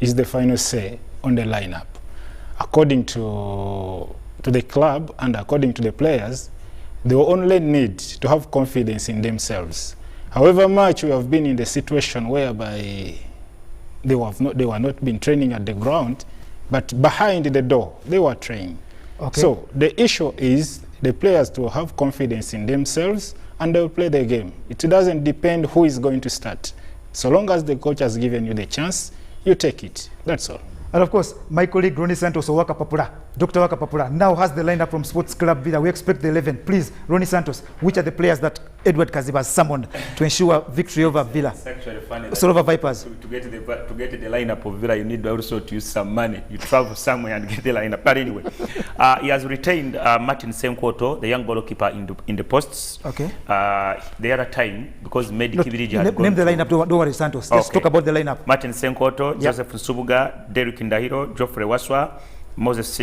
is the final say on the lineup. According to the club and according to the players, they only need to have confidence in themselves. However much we have been in the situation whereby they were not been training at the ground, but behind the door, they were training. Okay. So the issue is the players to have confidence in themselves and they'll play the game. It doesn't depend who is going to start. So long as the coach has given you the chance, you take it. That's all. And of course, my colleague Ronnie Santos, Waka Papura, Dr. Waka Papura, now has the lineup from Sports Club Villa. We expect the 11. Please, Ronnie Santos, which are the players that Edward Kaziba has summoned to ensure victory over Villa? It's actually funny. So over Vipers. To get the lineup of Villa, you need also to use some money. You travel somewhere and get the lineup. But anyway, he has retained Martin Senkwoto, the young goalkeeper, in the posts. Okay. The other time, because Medi Kibiriji had name the lineup, don't worry, Santos. Let's talk about the lineup. Martin Senkwoto, Joseph Nsubuga, Derek Ndahiro, Geoffrey Waswa, Moses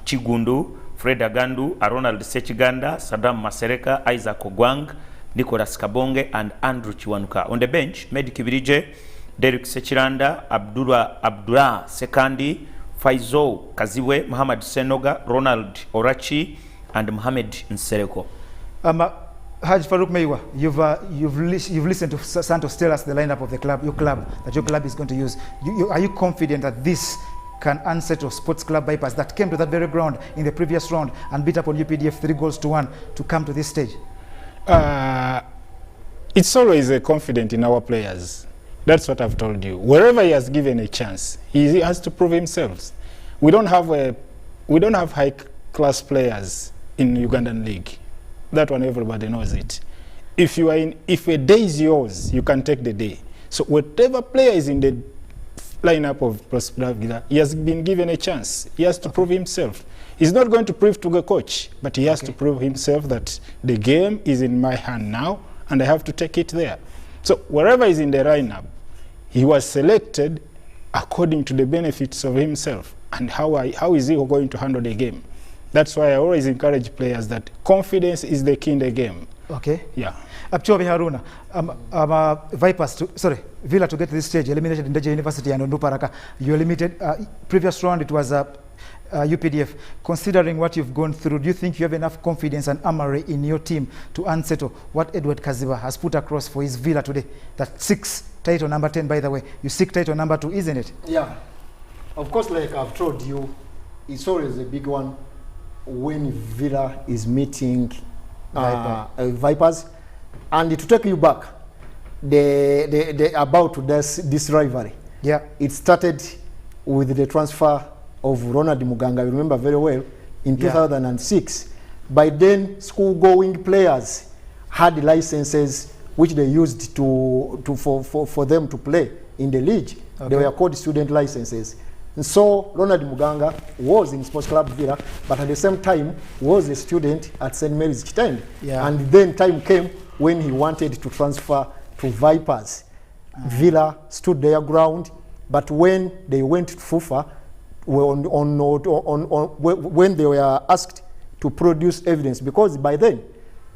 Chigundu, Fred Agandu, Ronald Sechiganda, Saddam Masereka, Isaac Ogwang, Nicholas Kabonge, and Andrew Chiwanuka. On the bench, Medi Kibirije, Derek Sechiranda, Abdullah Sekandi, Faizo Kaziwe, Muhammad Senoga, Ronald Orachi, and Mohamed Nsereko. Haj Farouk Meiwa, you've listened to Santos tell us the lineup of the club, your club is going to use. Are you confident that this can unsettle Sports Club Vipers that came to that very ground in the previous round and beat up on UPDF 3-1 to come to this stage? It's always confident in our players. That's what I've told you. Wherever he has given a chance, he has to prove himself. We don't have high-class players in Ugandan League. That one, everybody knows it. If a day is yours, you can take the day. So whatever player is in the lineup of Sports Club Villa, he has been given a chance. He has to prove himself. He's not going to prove to the coach, but he has to prove himself that the game is in my hand now, and I have to take it there. So wherever he's in the lineup, he was selected according to the benefits of himself and how is he going to handle the game. That's why I always encourage players that confidence is the key in the game. Okay. Yeah. Apchobi Haruna, Villa to get to this stage, eliminated in Deja University and Onduparaka. You eliminated, previous round it was UPDF. Considering what you've gone through, do you think you have enough confidence and armory in your team to unsettle what Edward Kaziba has put across for his Villa today? That 6 title number 10, by the way. You seek title number 2, isn't it? Yeah. Of course, like I've told you, it's always a big one when Villa is meeting Vipers. And to take you back, about this rivalry. Yeah. It started with the transfer of Ronald Muganga, you remember very well, in 2006. By then, school-going players had licenses which they used for them to play in the league. Okay. They were called student licenses. And so Ronald Muganga was in Sports Club Villa, but at the same time was a student at St. Mary's Kitende. Yeah. And then time came when he wanted to transfer to Vipers. Villa stood their ground, but when they went to Fufa, when they were asked to produce evidence, because by then,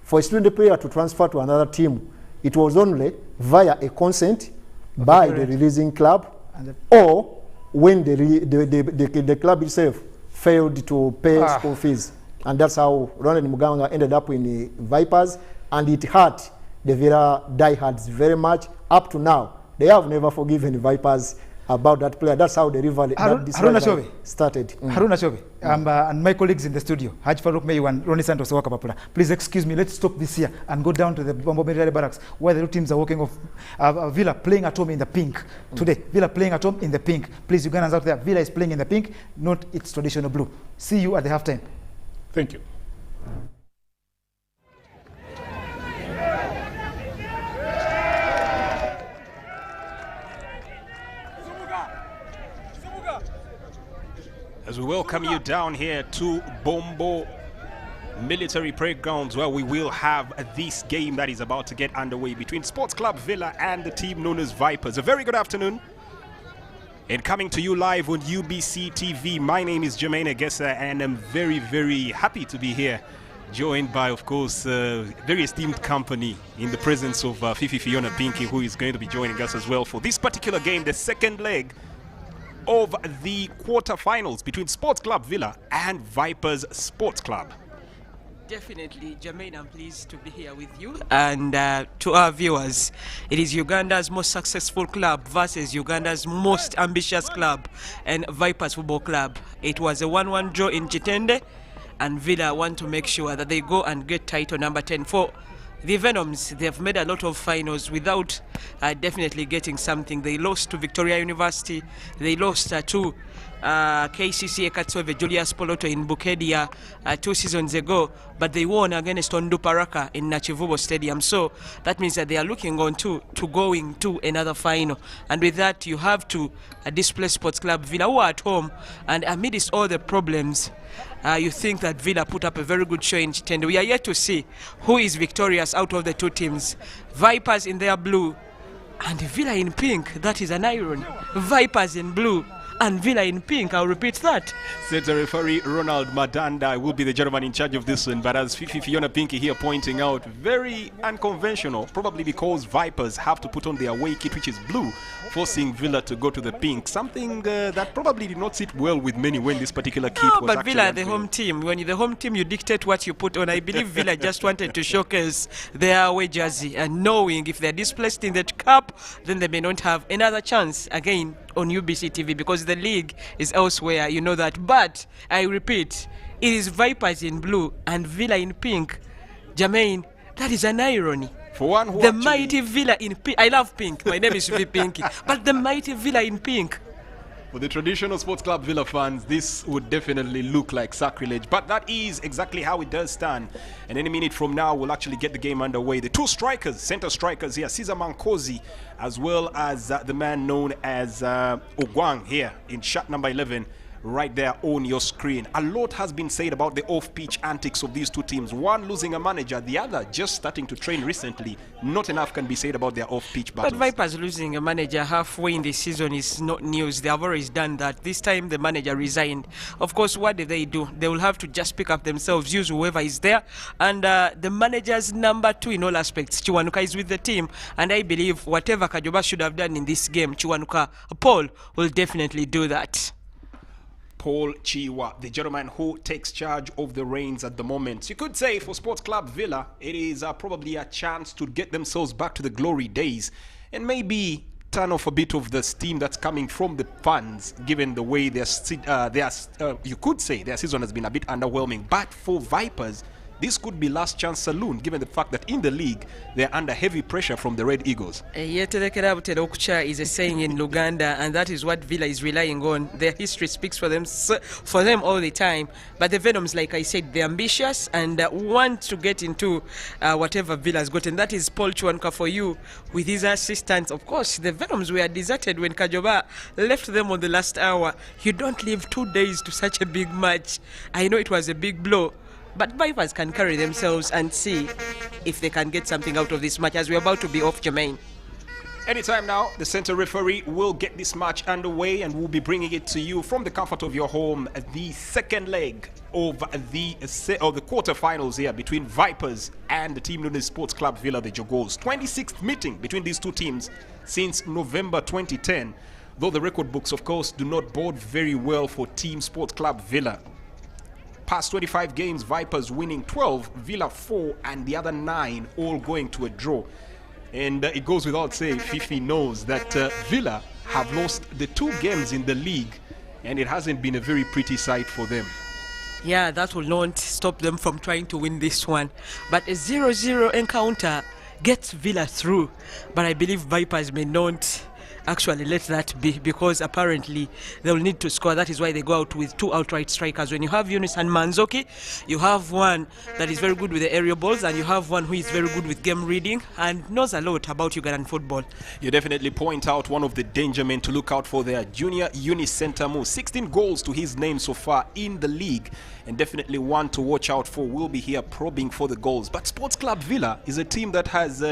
for a student player to transfer to another team, it was only via a consent by the releasing club, or when the club itself failed to pay school fees. And that's how Ronald Muganga ended up in the Vipers, and it hurt the Villa diehards very much. Up to now, they have never forgiven the Vipers about that player. That's how the rivalry started. Haruna Chobe, and my colleagues in the studio, Haj Farouk Meyu and Ronnie Santos Waka Papula. Please excuse me, let's stop this here and go down to the Bombo Military Barracks where the two teams are working off. Villa playing at home in the pink today. Villa playing at home in the pink. Please, Ugandans out there, Villa is playing in the pink, not its traditional blue. See you at the halftime. Thank you. As we welcome you down here to Bombo Military Parade Grounds, where we will have this game that is about to get underway between Sports Club Villa and the team known as Vipers. A very good afternoon. And coming to you live on UBC TV, my name is Jermaine Agesa, and I'm very, very happy to be here, joined by, of course, very esteemed company in the presence of Fifi Fiona Pinky, who is going to be joining us as well for this particular game, the second leg of the quarterfinals between Sports Club Villa and Vipers Sports Club. Definitely, Jermaine, I'm pleased to be here with you. And to our viewers, it is Uganda's most successful club versus Uganda's most ambitious club and Vipers Football Club. It was a 1-1 draw in Chitende, and Villa want to make sure that they go and get title number 10. For the Venoms, they've made a lot of finals without definitely getting something. They lost to Victoria University, they lost to KCC Ekatsove Julius Poloto in Bukedia 2 seasons ago, but they won against Onduparaka in Nachivubo Stadium. So that means that they are looking on to going to another final. And with that, you have to display Sports Club Villa, who are at home. And amidst all the problems, you think that Villa put up a very good show in Chitende. We are yet to see who is victorious out of the two teams. Vipers in their blue and Villa in pink. That is an irony. Vipers in blue and Villa in pink. I'll repeat that. Center referee Ronald Madanda will be the gentleman in charge of this one, but as Fifi Fiona Pinky here pointing out, very unconventional, probably because Vipers have to put on their away kit, which is blue, forcing Villa to go to the pink, something that probably did not sit well with many when this particular kit was but actually Villa, the home team, when you're the home team, you dictate what you put on. I believe Villa just wanted to showcase their away jersey, and knowing if they're displaced in the cup, then they may not have another chance again on UBC TV, because the league is elsewhere, you know that. But I repeat, it is Vipers in blue and Villa in pink. Jermaine, that is an irony. For one who the actually... mighty Villa in pink. I love pink. My name is Fifi Pinky. But the mighty Villa in pink. For the traditional Sports Club Villa fans, this would definitely look like sacrilege, but that is exactly how it does stand. And any minute from now, we'll actually get the game underway. The two strikers, center strikers here, Cesar Mankosi, as well as the man known as Ogwang here in shot number 11, right there on your screen. A lot has been said about the off-pitch antics of these two teams. One losing a manager, the other just starting to train recently. Not enough can be said about their off-pitch battles. But Vipers losing a manager halfway in the season is not news. They have always done that. This time the manager resigned. Of course, what did they do? They will have to just pick up themselves, use whoever is there. And the manager's number 2 in all aspects, Chiwanuka, is with the team. And I believe whatever Kajoba should have done in this game, Chiwanuka, Paul, will definitely do that. Paul Chiwa, the gentleman who takes charge of the reins at the moment. You could say for Sports Club Villa, it is probably a chance to get themselves back to the glory days and maybe turn off a bit of the steam that's coming from the fans, given the way you could say their season has been a bit underwhelming. But for Vipers, this could be last chance saloon, given the fact that in the league they're under heavy pressure from the Red Eagles. Yeterekera butera okucha is a saying in Luganda, and that is what Villa is relying on. Their history speaks for them all the time. But the Venoms, like I said, they're ambitious and want to get into whatever Villa has gotten. That is Paul Chiwanuka for you with his assistants. Of course, the Venoms were deserted when Kajoba left them on the last hour. You don't leave 2 days to such a big match. I know it was a big blow, but Vipers can carry themselves and see if they can get something out of this match, as we're about to be off, Jermaine. Anytime now, the center referee will get this match underway, and we'll be bringing it to you from the comfort of your home. The second leg of the quarterfinals here between Vipers and the team known as Sports Club Villa, the Jogos. 26th meeting between these two teams since November 2010, though the record books, of course, do not bode very well for Team Sports Club Villa. Past 25 games, Vipers winning 12, Villa 4, and the other 9 all going to a draw. And it goes without saying, Fifi knows that Villa have lost the 2 games in the league, and it hasn't been a very pretty sight for them. Yeah, that will not stop them from trying to win this one. But a 0-0 encounter gets Villa through. But I believe Vipers may not actually let that be, because apparently they will need to score. That is why they go out with 2 outright strikers. When you have Yunus and Manzoki, you have one that is very good with the aerial balls, and you have one who is very good with game reading and knows a lot about Ugandan football. You definitely point out one of the danger men to look out for there, Junior Yunis Sentamu. 16 goals to his name so far in the league, and definitely one to watch out for. We'll be here probing for the goals. But Sports Club Villa is a team that has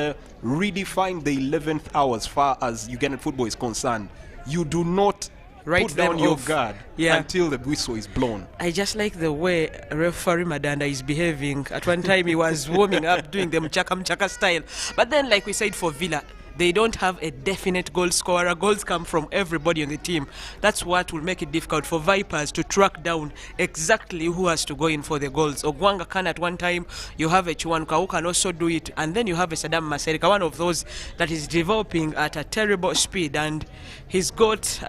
redefined the 11th hour as far as Ugandan football is concerned. You do not put down your guard until the whistle is blown. I just like the way referee Madanda is behaving. At one time he was warming up, doing the mchaka mchaka style. But then, like we said, for Villa, they don't have a definite goal scorer. Goals come from everybody on the team. That's what will make it difficult for Vipers to track down exactly who has to go in for the goals. Ogwanga can at one time, you have a Chiwanuka who can also do it, and then you have a Saddam Masereka, one of those that is developing at a terrible speed, and he's got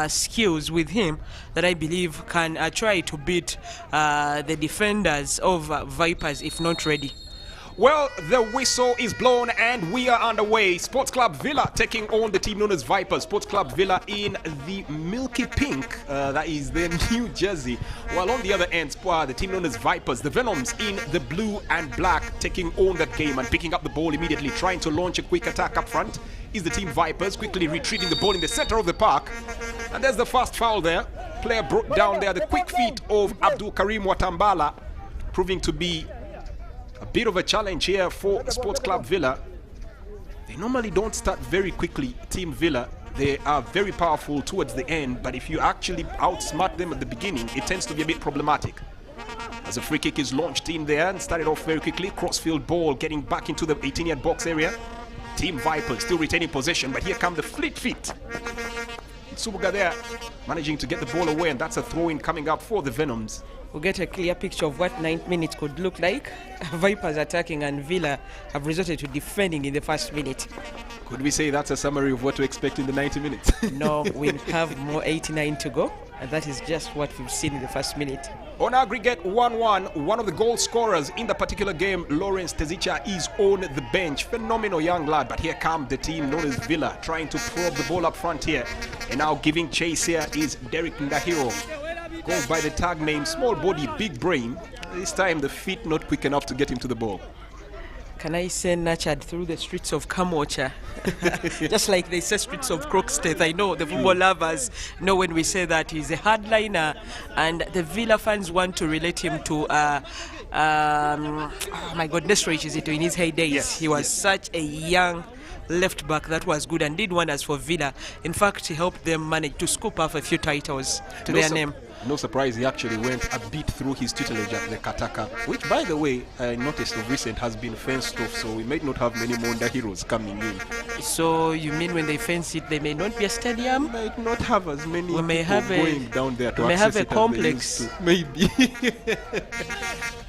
skills with him that I believe can try to beat the defenders of Vipers if not ready. Well, the whistle is blown and we are underway. Sports Club Villa taking on the team known as Vipers. Sports Club Villa in the milky pink, that is their new jersey. While on the other end, the team known as Vipers, the Venoms in the blue and black, taking on that game and picking up the ball immediately, trying to launch a quick attack up front is the team Vipers, quickly retrieving the ball in the center of the park. And there's the first foul there. Player brought down there, the quick feet of Abdul Karim Watambala, proving to be a bit of a challenge here for Sports Club Villa. They normally don't start very quickly, Team Villa. They are very powerful towards the end, but if you actually outsmart them at the beginning, it tends to be a bit problematic. As a free kick is launched in there and started off very quickly, crossfield ball getting back into the 18-yard box area. Team Vipers still retaining possession, but here come the fleet feet. Subuga there managing to get the ball away, and that's a throw-in coming up for the Venoms. We'll get a clear picture of what 9 minutes could look like. Vipers attacking and Villa have resorted to defending in the first minute. Could we say that's a summary of what to expect in the 90 minutes? No, we have more 89 to go, and that is just what we've seen in the first minute. On aggregate 1-1, one of the goal scorers in the particular game, Lawrence Tezicha, is on the bench. Phenomenal young lad, but here comes the team known as Villa, trying to probe the ball up front here. And now giving chase here is Derek Ndahiro. Goes by the tag name, small body, big brain. This time the feet not quick enough to get him to the ball. Can I say nurtured through the streets of Kamocha? Just like they say streets of Croxteth. I know the football lovers know when we say that he's a hardliner, and the Villa fans want to relate him to oh my God, Nestor Chizito in his heydays. Yes, he was such a young left back that was good and did wonders for Villa. In fact, he helped them manage to scoop up a few titles to their name. No surprise, he actually went a bit through his tutelage at the Kataka, which, by the way, I noticed of recent has been fenced off, so we might not have many Monda heroes coming in. So you mean when they fence it, there may not be a stadium? We might not have as many we may people have going down there to we may access have a it complex. as they used to. Maybe.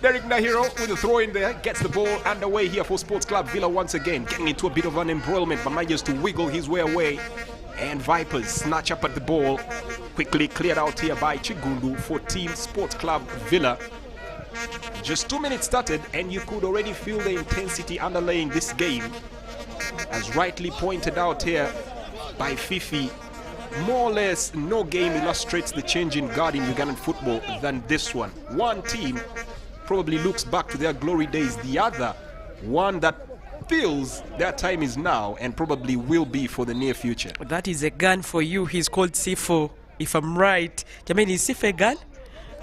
Derek Ndahiro with a throw in there, gets the ball underway here for Sports Club Villa once again, getting into a bit of an embroilment, but manages to wiggle his way away. And Vipers snatch up at the ball, quickly cleared out here by Chigundu for Team Sports Club Villa. Just 2 minutes started and you could already feel the intensity underlying this game. As rightly pointed out here by Fifi, more or less no game illustrates the change in guard in Ugandan football than this one. One team probably looks back to their glory days, the other one that feels their time is now and probably will be for the near future. That is a gun for you. He's called Sifo, if I'm right. Jermaine, is Sifo a gun?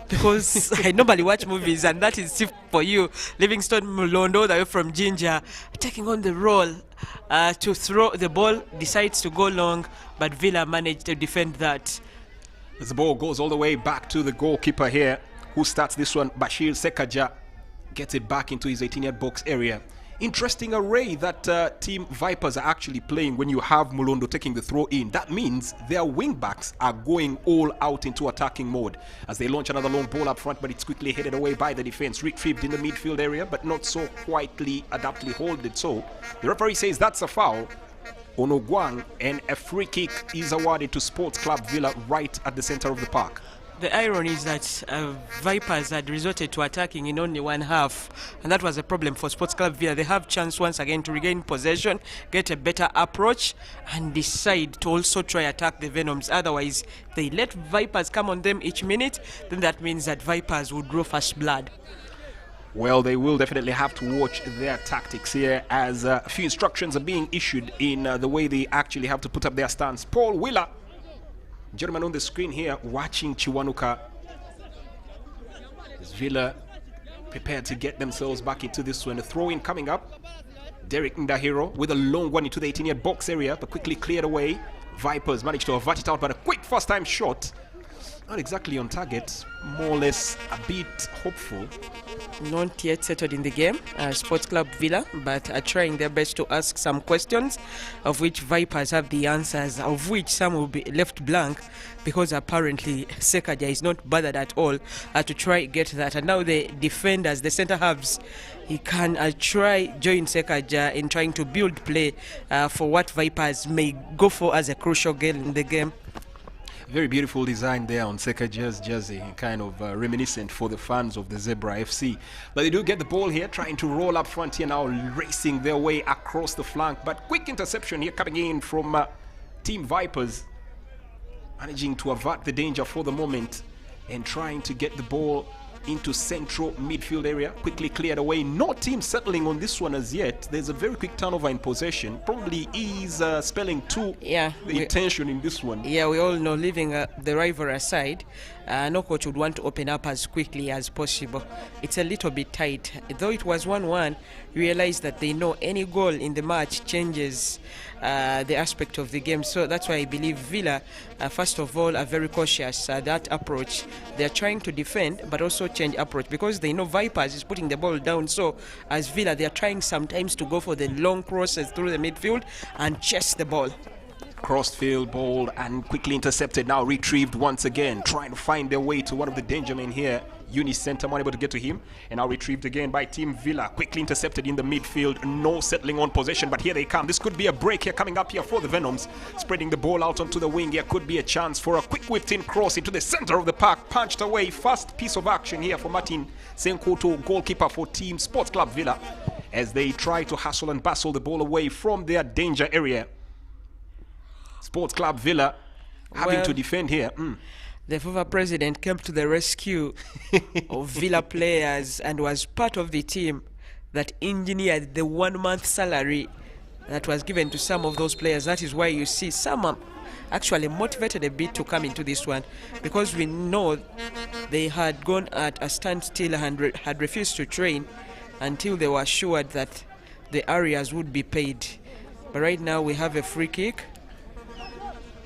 Because I normally watch movies, and that is Sifo for you. Livingstone Mulondo, the way from Ginger, taking on the role to throw the ball, decides to go long, but Villa managed to defend that. As the ball goes all the way back to the goalkeeper here, who starts this one, Bashir Sekaja, gets it back into his 18-yard box area. Interesting array that Team Vipers are actually playing when you have Mulondo taking the throw in. That means their wing backs are going all out into attacking mode as they launch another long ball up front, but it's quickly headed away by the defense. Retrieved in the midfield area, but not so quietly, adaptly holded. So the referee says that's a foul on Ogwang, and a free kick is awarded to Sports Club Villa right at the center of the park. The irony is that Vipers had resorted to attacking in only one half, and that was a problem for Sports Club Villa. They have chance once again to regain possession, get a better approach, and decide to also try attack the Venoms. Otherwise, they let Vipers come on them each minute, then that means that Vipers would draw first blood. Well, they will definitely have to watch their tactics here, as a few instructions are being issued in the way they actually have to put up their stance. Paul Wheeler, gentleman on the screen here, watching Chiwanuka. Is Villa prepared to get themselves back into this one? The throw-in coming up. Derek Ndahiro with a long one into the 18-yard box area, but quickly cleared away. Vipers managed to avert it out, but a quick first-time shot Not exactly on target, more or less a bit hopeful. Not yet settled in the game, Sports Club Villa, but are trying their best to ask some questions, of which Vipers have the answers, of which some will be left blank, because apparently Sekaja is not bothered at all to try get that. And now the defenders, the centre halves, he can try join Sekaja in trying to build play for what Vipers may go for as a crucial goal in the game. Very beautiful design there on Sekaja's jersey, kind of reminiscent for the fans of the Zebra FC. But they do get the ball here, trying to roll up front here now, racing their way across the flank. But quick interception here coming in from Team Vipers, managing to avert the danger for the moment and trying to get the ball into central midfield area, quickly cleared away. No team settling on this one as yet. There's a very quick turnover in possession. Probably is spelling the intention in this one. Yeah, we all know, leaving the rival aside, no coach would want to open up as quickly as possible. It's a little bit tight. Though it was 1-1, you realize that they know any goal in the match changes the aspect of the game. So that's why I believe Villa, first of all, are very cautious that approach. They're trying to defend, but also change approach, because they know Vipers is putting the ball down. So as Villa, they're trying sometimes to go for the long crosses through the midfield and chase the ball. Crossed field ball and quickly intercepted, now retrieved once again, trying to find their way to one of the danger men here. Uni Center, unable to get to him, and now retrieved again by Team Villa. Quickly intercepted in the midfield, no settling on possession, but here they come. This could be a break here coming up here for the Venoms. Spreading the ball out onto the wing here, could be a chance for a quick whipped-in cross into the center of the park, punched away. First piece of action here for Martin Senkoto, goalkeeper for Team Sports Club Villa, as they try to hustle and bustle the ball away from their danger area. Sports Club Villa having to defend here. The Fufa president came to the rescue of Villa players and was part of the team that engineered the 1 month salary that was given to some of those players. That is why you see some actually motivated a bit to come into this one, because we know they had gone at a standstill and had refused to train until they were assured that the areas would be paid. But right now we have a free kick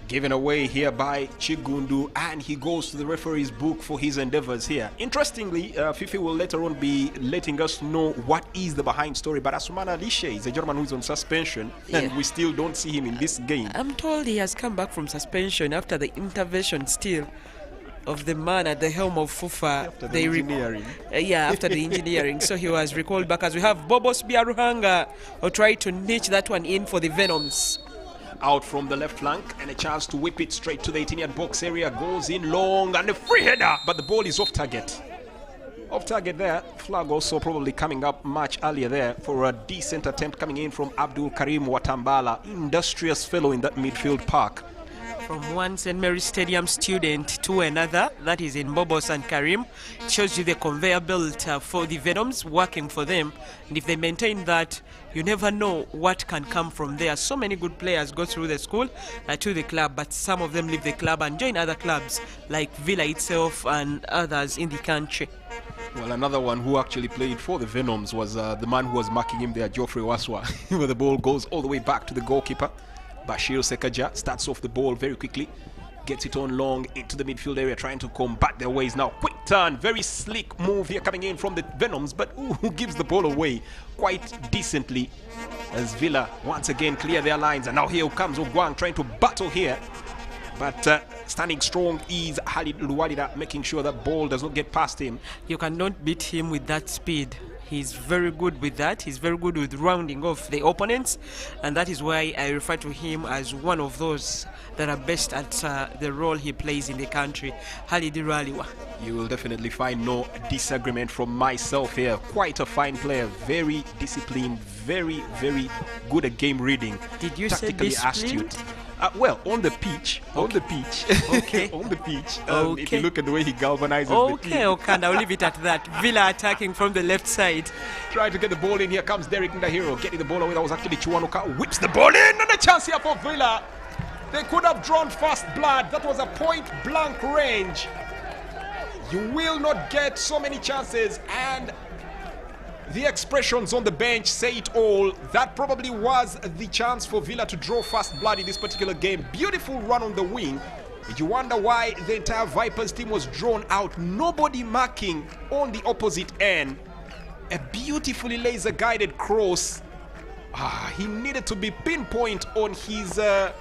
given away here by Chigundu, and he goes to the referee's book for his endeavors here. Interestingly, Fifi will later on be letting us know what is the behind story, but Asumana Lishe is a German who is on suspension, and we still don't see him in this game. I'm told he has come back from suspension after the intervention still of the man at the helm of Fufa. After the engineering. After the engineering. So he was recalled back, as we have Bobos Biaruhanga who tried to niche that one in for the Venoms. Out from the left flank, and a chance to whip it straight to the 18-yard box area. Goes in long, and a free header, but the ball is off target. Off target there. Flag also probably coming up much earlier there for a decent attempt coming in from Abdul Karim Watambala, industrious fellow in that midfield park. From one St. Mary's Stadium student to another, that is in Bobos and Karim, it shows you the conveyor belt for the Venoms working for them. And if they maintain that, you never know what can come from there. So many good players go through the school to the club, but some of them leave the club and join other clubs like Villa itself and others in the country. Well, another one who actually played for the Venoms was the man who was marking him there, Geoffrey Waswa, where the ball goes all the way back to the goalkeeper. Bashir Sekaja starts off the ball very quickly, gets it on long into the midfield area, trying to combat their ways now. Quick turn, very slick move here coming in from the Venoms, but who gives the ball away quite decently as Villa once again clear their lines. And now here comes Ogwang trying to battle here, but standing strong is Khalid Luwadida, making sure that ball does not get past him. You cannot beat him with that speed. He's very good with that. He's very good with rounding off the opponents, and that is why I refer to him as one of those that are best at the role he plays in the country. Halidi Raliwa. You will definitely find no disagreement from myself here. Quite a fine player, very disciplined, very, very good at game reading. Did you say disciplined? Astute. Well, on the pitch, on the pitch, okay. On the pitch. If you look at the way he galvanizes the team. Okay, I'll leave it at that. Villa attacking from the left side. Trying to get the ball in. Here comes Derek Ndahiro, getting the ball away. That was actually Chiwanuka. Whips the ball in, and a chance here for Villa. They could have drawn fast blood. That was a point-blank range. You will not get so many chances, and the expressions on the bench say it all. That probably was the chance for Villa to draw fast blood in this particular game. Beautiful run on the wing. You wonder why the entire Vipers team was drawn out. Nobody marking on the opposite end. A beautifully laser-guided cross. He needed to be pinpoint on his... I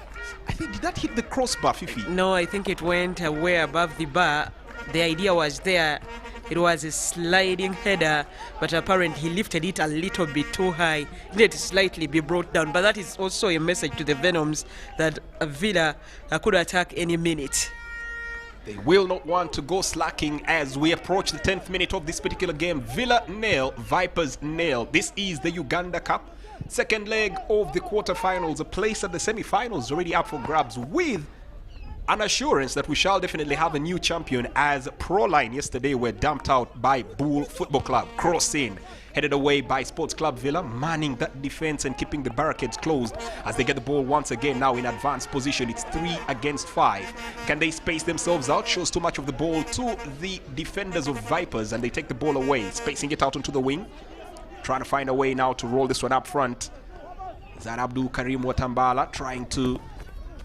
think, did that hit the crossbar, Fifi? No, I think it went way above the bar. The idea was there. It was a sliding header, but apparently he lifted it a little bit too high. Let it slightly be brought down. But that is also a message to the Venoms that Villa could attack any minute. They will not want to go slacking as we approach the 10th minute of this particular game. Villa nil, Vipers nil. This is the Uganda Cup. Second leg of the quarterfinals. A place at the semi-finals already up for grabs, with an assurance that we shall definitely have a new champion, as Proline yesterday were dumped out by Bull Football Club. Cross in, headed away by Sports Club Villa, manning that defense and keeping the barricades closed as they get the ball once again now in advanced position. It's 3 against 5. Can they space themselves out? Shows too much of the ball to the defenders of Vipers, and they take the ball away, spacing it out onto the wing. Trying to find a way now to roll this one up front. Is that Abdul Karim Watambala trying to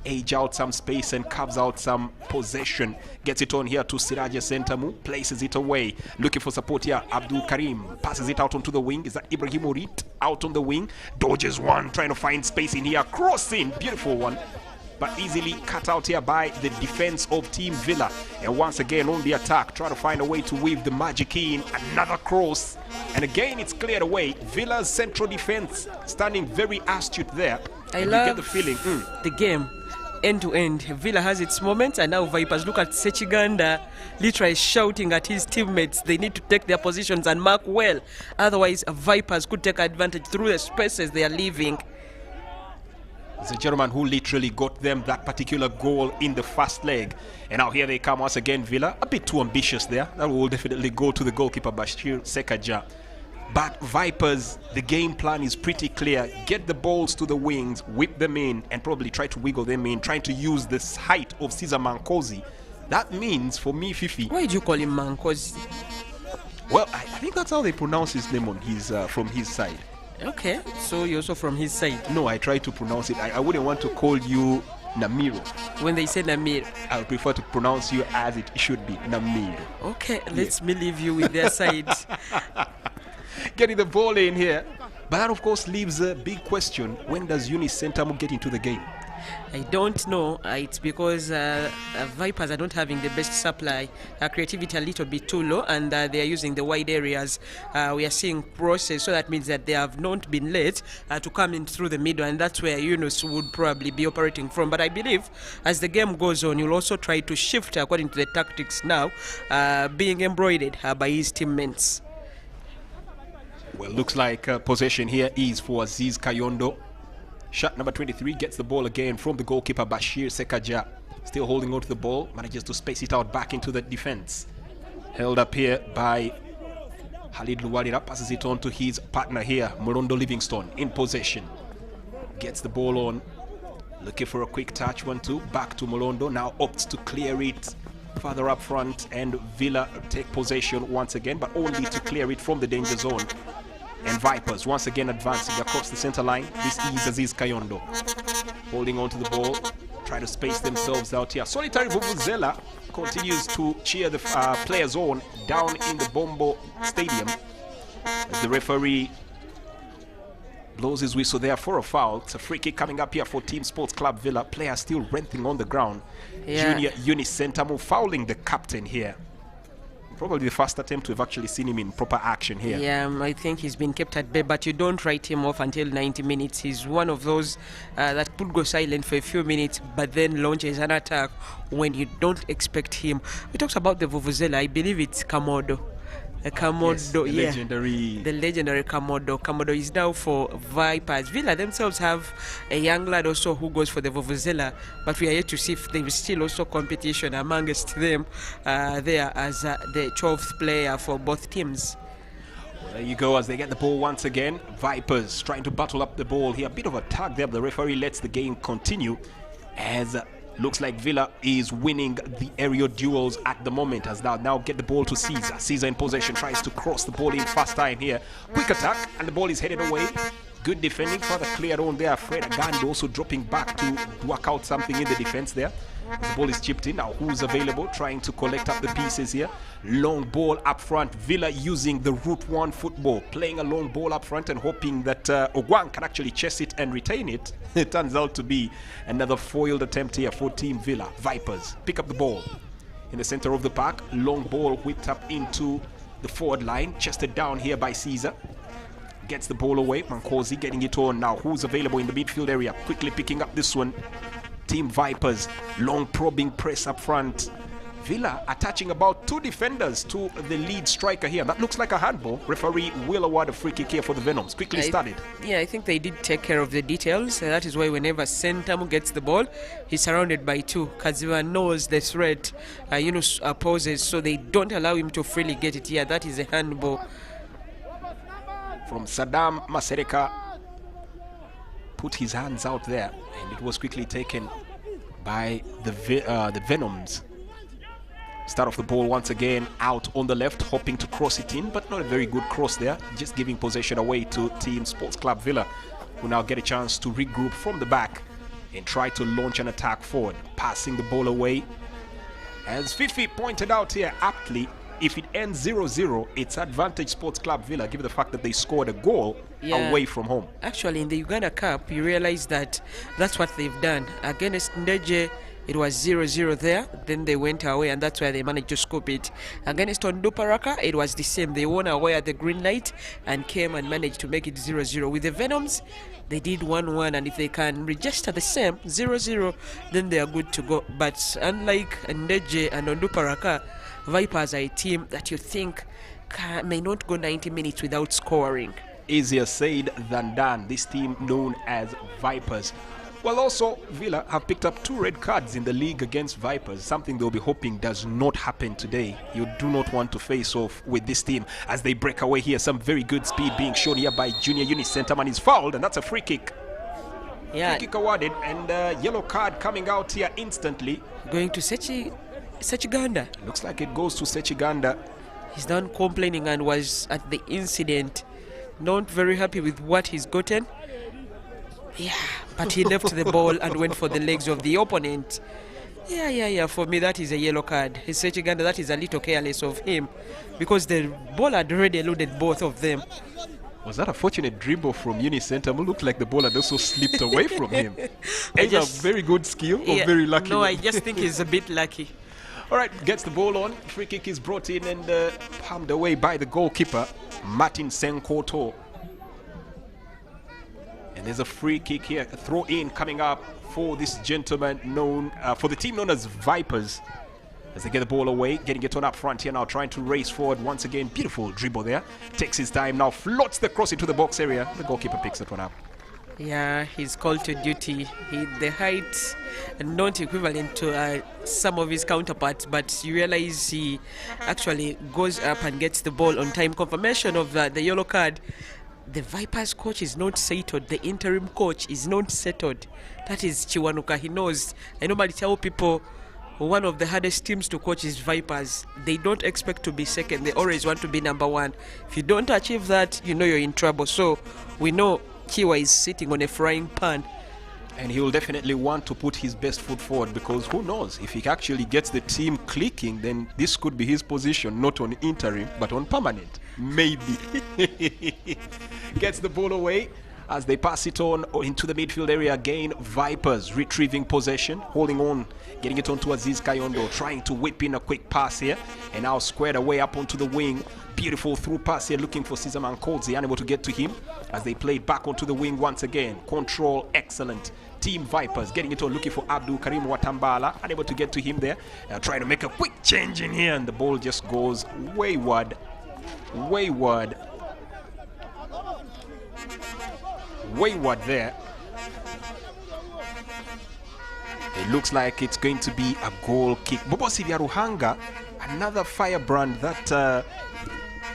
age out some space and carves out some possession. Gets it on here to Siraja Sentamu, places it away, looking for support here. Abdul Karim passes it out onto the wing. Is that Ibrahim Orit out on the wing? Dodges one, trying to find space in here. Crossing, beautiful one, but easily cut out here by the defense of Team Villa. And once again on the attack, try to find a way to weave the magic in. Another cross, and again it's cleared away. Villa's central defense standing very astute there. I love you get the feeling. The game end to end. Villa has its moments, and now Vipers look at Sechiganda literally shouting at his teammates. They need to take their positions and mark well, otherwise Vipers could take advantage through the spaces they are leaving. It's a gentleman who literally got them that particular goal in the first leg. And now here they come once again, Villa. A bit too ambitious there. That will definitely go to the goalkeeper, Bashir Sekaja. But Vipers, the game plan is pretty clear. Get the balls to the wings, whip them in, and probably try to wiggle them in, trying to use this height of Cesar Mankosi. That means, for me, Fifi... Why do you call him Mankosi? Well, I think that's how they pronounce his name on his from his side. Okay, so you're also from his side. No, I try to pronounce it. I wouldn't want to call you Namiro. When they say Namir, I would prefer to pronounce you as it should be, Namiro. Okay, let me leave you with their side. Getting the ball in here. But that, of course, leaves a big question. When does Eunice Sentamu get into the game? I don't know. It's because Vipers are not having the best supply. Creativity a little bit too low, and they are using the wide areas. We are seeing crosses, so that means that they have not been late to come in through the middle, and that's where Yunus would probably be operating from. But I believe as the game goes on, you'll also try to shift according to the tactics now being embroidered by his teammates. Well, looks like possession here is for Aziz Kayondo. Shot number 23 gets the ball again from the goalkeeper Bashir Sekaja. Still holding on to the ball, manages to space it out back into the defense. Held up here by Khalid Luwadira, passes it on to his partner here, Morondo Livingstone, in possession. Gets the ball on, looking for a quick touch, 1-2, back to Morondo, now opts to clear it further up front, and Villa take possession once again, but only to clear it from the danger zone. And Vipers once again advancing across the center line. This is Aziz Kayondo holding on to the ball, trying to space themselves out here. Solitary Vuvuzela continues to cheer the players on down in the Bombo Stadium as the referee blows his whistle there for a foul. It's a free kick coming up here for Team Sports Club Villa. Players still wrenching on the ground. Yeah. Junior Eunice Sentamu fouling the captain here. Probably the first attempt we've actually seen him in proper action here. Yeah, I think he's been kept at bay, but you don't write him off until 90 minutes. He's one of those that could go silent for a few minutes, but then launches an attack when you don't expect him. We talked about the Vuvuzela. I believe it's Kamodo. Kamodo, yes, the legendary Kamodo. Kamodo is now for Vipers. Villa themselves have a young lad also who goes for the Vuvuzela, but we are yet to see if there is still also competition amongst them there as the 12th player for both teams. Well, there you go as they get the ball once again. Vipers trying to battle up the ball here. A bit of a tug there, but the referee lets the game continue as looks like Villa is winning the aerial duels at the moment as now get the ball to Caesar. Caesar in possession, tries to cross the ball in first time here. Quick attack, and the ball is headed away Good defending, further cleared on there. Fred Agando also dropping back to work out something in the defense there. The ball is chipped in. Now who's available? Trying to collect up the pieces here. Long ball up front. Villa using the route one football. Playing a long ball up front and hoping that Ogwang can actually chase it and retain it. It turns out to be another foiled attempt here for Team Villa. Vipers pick up the ball in the center of the park. Long ball whipped up into the forward line. Chested down here by Caesar. Gets the ball away. Mankosi getting it on. Now who's available in the midfield area? Quickly picking up this one. Team Vipers, long probing press up front. Villa attaching about 2 defenders to the lead striker here. That looks like a handball. Referee will award a free kick here for the Venoms. Quickly started. Yeah, I think they did take care of the details. That is why whenever Sentamu gets the ball, he's surrounded by 2. Kaziwa knows the threat Yunus poses, so they don't allow him to freely get it here. That is a handball. From Saddam Masereka. Put his hands out there, and it was quickly taken by the Venoms. Start off the ball once again out on the left, hoping to cross it in, but not a very good cross there. Just giving possession away to Team Sports Club Villa, who now get a chance to regroup from the back and try to launch an attack forward. Passing the ball away. As Fifi pointed out here aptly, if it ends 0-0, it's advantage Sports Club Villa, given the fact that they scored a goal away from home. Actually, in the Uganda Cup, you realize that that's what they've done. Against Ndeje, it was 0-0 there. Then they went away, and that's why they managed to scoop it. Against Onduparaka, it was the same. They won away at the green light and came and managed to make it 0-0. With the Venoms, they did 1-1, and if they can register the same 0-0, then they are good to go. But unlike Ndeje and Onduparaka, Vipers are a team that you think may not go 90 minutes without scoring. Easier said than done. This team known as Vipers. Well, also, Villa have picked up 2 red cards in the league against Vipers, something they'll be hoping does not happen today. You do not want to face off with this team as they break away here. Some very good speed being shown here by Junior Uni Centerman is fouled, and that's a free kick. Yeah. Free kick awarded, and yellow card coming out here instantly. Going to Sechiganda. Looks like it goes to Sechiganda. He's done complaining and was at the incident not very happy with what he's gotten. Yeah, but he left the ball and went for the legs of the opponent. Yeah. For me, that is a yellow card. His Sechiganda, that is a little careless of him because the ball had already eluded both of them. Was that a fortunate dribble from Unicenter? Looked like the ball had also slipped away from him. Either very good skill or very lucky. No, I just think he's a bit lucky. All right, gets the ball on. Free kick is brought in and palmed away by the goalkeeper, Martin Senkoto. And there's a free kick here, a throw in coming up for this gentleman known, for the team known as Vipers. As they get the ball away, getting it on up front here now, trying to race forward once again. Beautiful dribble there. Takes his time now, floats the cross into the box area. The goalkeeper picks that one up. Yeah, he's called to duty. The height not equivalent to some of his counterparts, but you realize he actually goes up and gets the ball on time. Confirmation of the yellow card. The Vipers coach is not settled. The interim coach is not settled. That is Chiwanuka. He knows. I normally tell people one of the hardest teams to coach is Vipers. They don't expect to be second. They always want to be number 1. If you don't achieve that, you know you're in trouble. So we know Kiwa is sitting on a frying pan. And he will definitely want to put his best foot forward, because who knows, if he actually gets the team clicking, then this could be his position, not on interim, but on permanent. Maybe. Gets the ball away as they pass it on into the midfield area again. Vipers retrieving possession, holding on, getting it on to Aziz Kayondo, trying to whip in a quick pass here, and now squared away up onto the wing. Beautiful through pass here, looking for Caesar Mankosi, unable to get to him as they play back onto the wing once again. Control excellent. Team Vipers getting it on, looking for Abdul Karim Watambala, unable to get to him there. Trying to make a quick change in here, and the ball just goes wayward. Wayward there. It looks like it's going to be a goal kick. Bobo Sivya Ruhanga, another firebrand that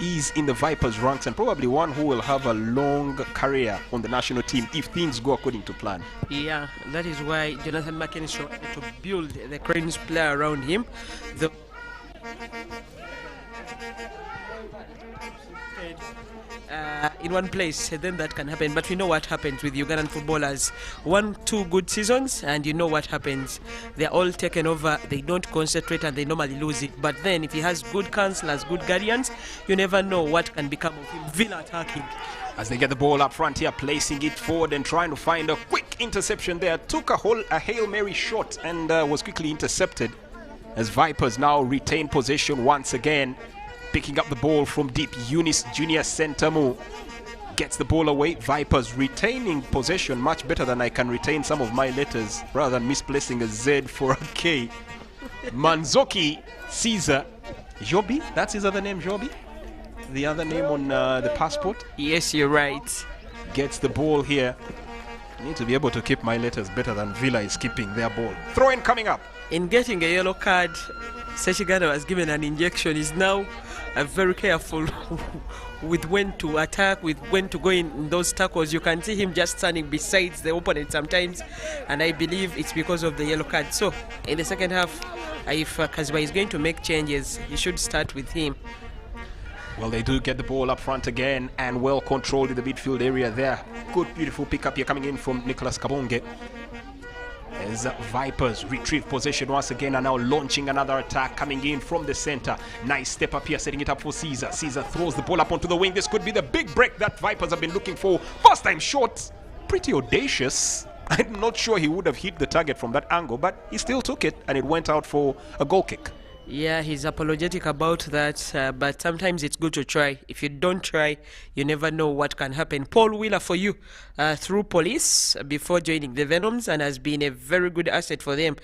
is in the Vipers ranks, and probably one who will have a long career on the national team if things go according to plan. Yeah, that is why Jonathan McKenzie wanted to build the Cranes player around him. in one place, then that can happen. But we know what happens with Ugandan footballers. 1-2 good seasons, and you know what happens. They're all taken over, they don't concentrate, and they normally lose it. But then if he has good counsellors, good guardians, you never know what can become of him. Villa attacking. As they get the ball up front here, placing it forward and trying to find a quick interception there. Took a Hail Mary shot and was quickly intercepted. As Vipers now retain possession once again. Picking up the ball from deep, Eunice Junior Sentamu gets the ball away. Vipers retaining possession much better than I can retain some of my letters, rather than misplacing a Z for a K. Manzoki Caesar Jobi, that's his other name, Jobi? The other name on the passport? Yes, you're right. Gets the ball here. I need to be able to keep my letters better than Villa is keeping their ball. Throw in coming up. In getting a yellow card, Sechiganda was given an injection. He's now very careful with when to attack, with when to go in those tackles. You can see him just standing beside the opponent sometimes, and I believe it's because of the yellow card. So in the second half, if Kaziba is going to make changes, he should start with him. Well, they do get the ball up front again and well controlled in the midfield area there. Good, beautiful pickup here coming in from Nicholas Kabonge. As Vipers retrieve possession once again and now launching another attack coming in from the center. Nice step up here, setting it up for Caesar. Caesar throws the ball up onto the wing. This could be the big break that Vipers have been looking for. First time shot, pretty audacious. I'm not sure he would have hit the target from that angle, but he still took it and it went out for a goal kick. Yeah, he's apologetic about that, but sometimes it's good to try. If you don't try, you never know what can happen. Paul Wheeler for you through police before joining the Venoms and has been a very good asset for them,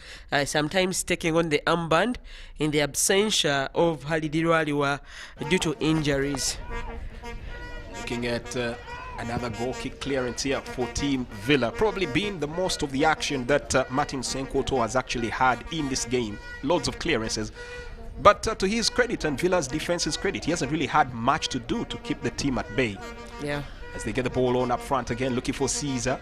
sometimes taking on the armband in the absentia of Halidirwa Aliwa due to injuries. Looking at another goal kick clearance here for Team Villa, probably being the most of the action that Martin Senkoto has actually had in this game. Loads of clearances, but to his credit and Villa's defense's credit, he hasn't really had much to do to keep the team at bay. Yeah. As they get the ball on up front again, looking for Caesar,